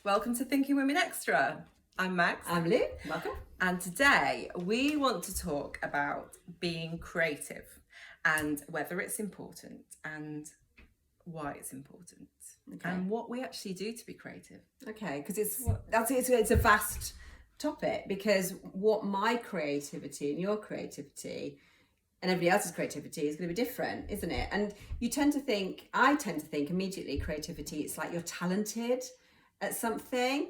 Welcome to Thinking Women Extra. I'm Max. I'm Lou. Welcome. And today we want to talk about being creative and whether it's important and why it's important and what we actually do to be creative. Okay, because it's a vast topic, because what my creativity and your creativity and everybody else's creativity is going to be different, isn't it? And I tend to think immediately creativity, it's like you're talented at something.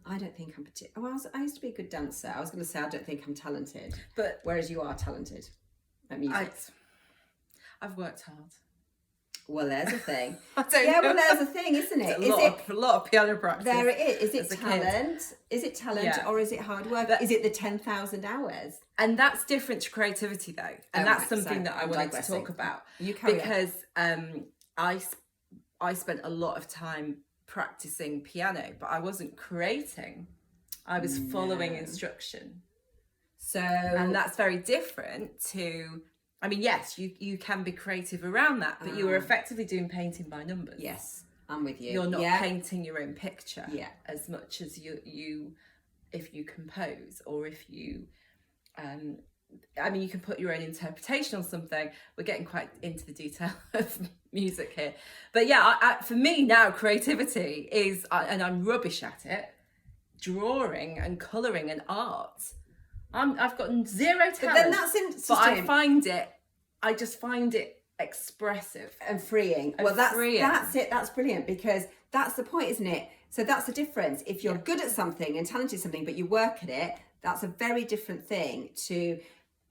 I don't think I'm particular. Well, I used to be a good dancer. I was going to say I don't think I'm talented, but whereas you are talented at music. I've worked hard. Well, there's a thing. Well, there's a thing, isn't it? A lot of piano practice. There it is. Is it talent? Is it talent, or is it hard work? Is it the 10,000 hours? And that's different to creativity, though. And that's something that I wanted to talk about. You carry because I spent a lot of time practicing piano, but I wasn't creating. I was following instruction. And that's very different to... I mean, yes, you can be creative around that, but you were effectively doing painting by numbers. Yes, I'm with you. You're not painting your own picture as much as you if you compose, or if you, you can put your own interpretation on something. We're getting quite into the detail of music here. But for me now, creativity is, and I'm rubbish at it, drawing and colouring and art. I've got zero talent. But then that's interesting. But I just find it expressive and freeing. That's it. That's brilliant, because that's the point, isn't it? So that's the difference. If you're good at something and talented at something, but you work at it, that's a very different thing to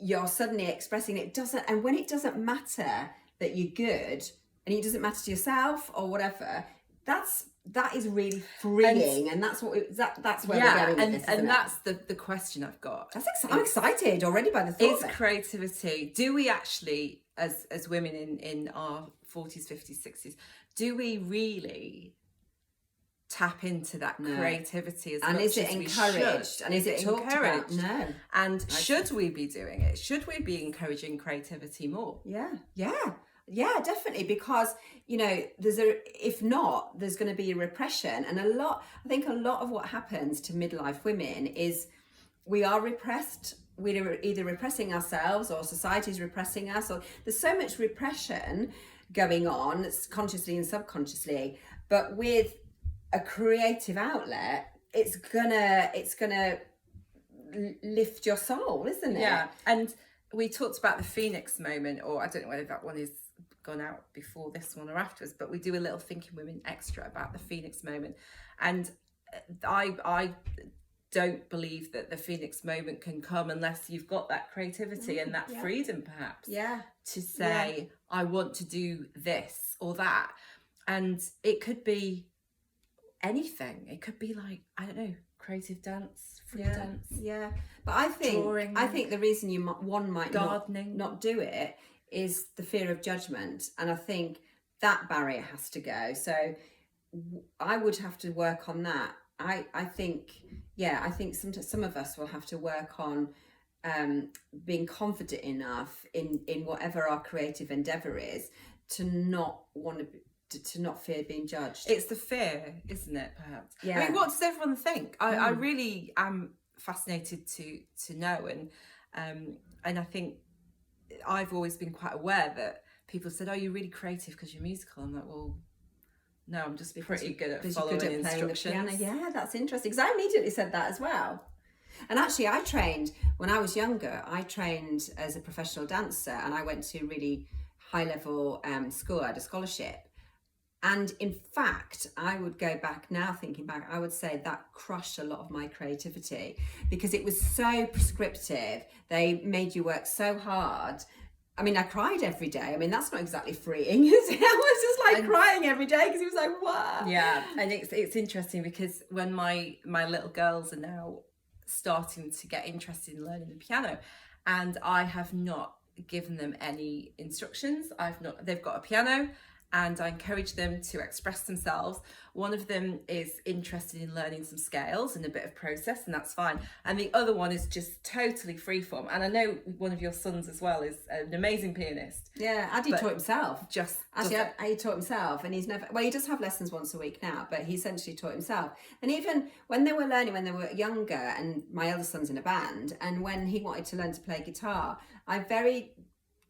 you're suddenly expressing it. And when it doesn't matter that you're good and it doesn't matter to yourself or whatever, that is really freeing, and that's what that's where we're going with this, and that's the question I've got. I'm excited already by the thought. Is creativity, do we actually, as women in our 40s, 50s, 60s, do we really tap into that creativity as much as we should? And is it encouraged? And is it talked about? No. And should we be doing it? Should we be encouraging creativity more? Yeah, definitely, because if not, there's going to be a repression, and I think a lot of what happens to midlife women is we are repressed. We're either repressing ourselves, or society's repressing us, or there's so much repression going on, consciously and subconsciously. But with a creative outlet, it's gonna lift your soul, isn't it? Yeah, and we talked about the Phoenix moment, or I don't know whether that one is gone out before this one or afterwards, but we do a little Thinking Women Extra about the Phoenix moment. And I don't believe that the Phoenix moment can come unless you've got that creativity and that freedom, perhaps, to say, I want to do this or that. And it could be anything. It could be like, I don't know, creative dance, free dance. Yeah. But I think the reason one might gardening, not do it is the fear of judgment. And I think that barrier has to go. So I would have to work on that. I think some of us will have to work on being confident enough in whatever our creative endeavour is to not want to not fear being judged. It's the fear, isn't it, perhaps? Yeah. I mean, what does everyone think? I really am fascinated to know, and I think I've always been quite aware that people said, "Oh, you're really creative because you're musical." I'm like, well, no, I'm just pretty good at following instructions. Yeah, that's interesting, because I immediately said that as well. And actually, I trained when I was younger. I trained as a professional dancer, and I went to really high level school. I had a scholarship. And in fact, I would go back now, thinking back, I would say that crushed a lot of my creativity, because it was so prescriptive. They made you work so hard. I mean, I cried every day. I mean, that's not exactly freeing, is it? I was just like crying every day, because it was like, wow. Yeah, and it's interesting, because when my little girls are now starting to get interested in learning the piano, and I have not given them any instructions. They've got a piano, and I encourage them to express themselves. One of them is interested in learning some scales and a bit of process, and that's fine. And the other one is just totally freeform. And I know one of your sons as well is an amazing pianist. Yeah, Addy taught himself. Just Actually, he taught himself, and he's never. Well, he does have lessons once a week now, but he essentially taught himself. And even when they were learning, when they were younger, and my eldest son's in a band, and when he wanted to learn to play guitar, I very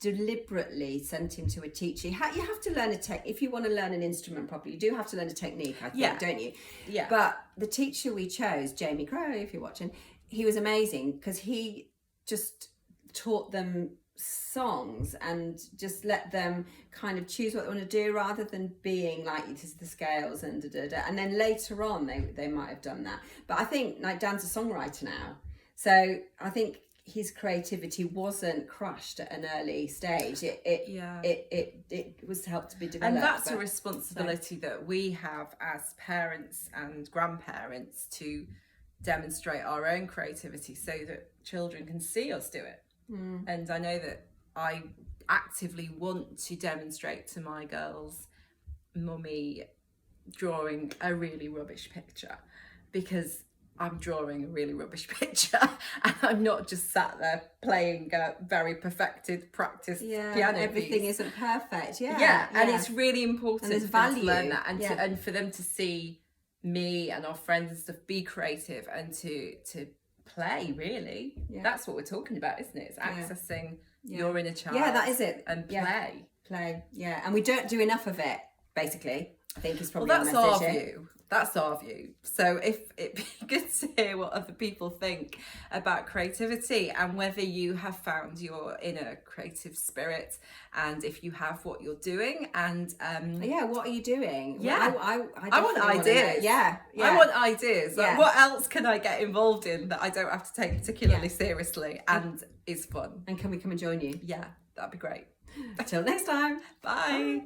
deliberately sent him to a teacher. You have to learn if you want to learn an instrument properly, you do have to learn a technique, I think, don't you? Yeah. But the teacher we chose, Jamie Crow, if you're watching, he was amazing because he just taught them songs and just let them kind of choose what they want to do rather than being like, this is the scales and and then later on they might have done that. But I think like Dan's a songwriter now, so I think his creativity wasn't crushed at an early stage. It was helped to be developed. And that's a responsibility that we have as parents and grandparents, to demonstrate our own creativity so that children can see us do it. And I know that I actively want to demonstrate to my girls mummy drawing a really rubbish picture, because I'm drawing a really rubbish picture and I'm not just sat there playing a very perfected, practiced piano everything piece. Isn't perfect. And it's really important and for value. them to learn that, and and for them to see me and our friends and stuff be creative and to play, really. That's what we're talking about, isn't it? It's accessing your inner child. That is it. And play. And we don't do enough of it, basically, I think is probably that's the message. our view. That's our view. So if it'd be good to hear what other people think about creativity, and whether you have found your inner creative spirit, and if you have, what you're doing, and what are you doing? I want ideas. I want ideas. Like, what else can I get involved in that I don't have to take particularly seriously and is fun? And can we come and join you? Yeah, that'd be great. Till next time. Bye.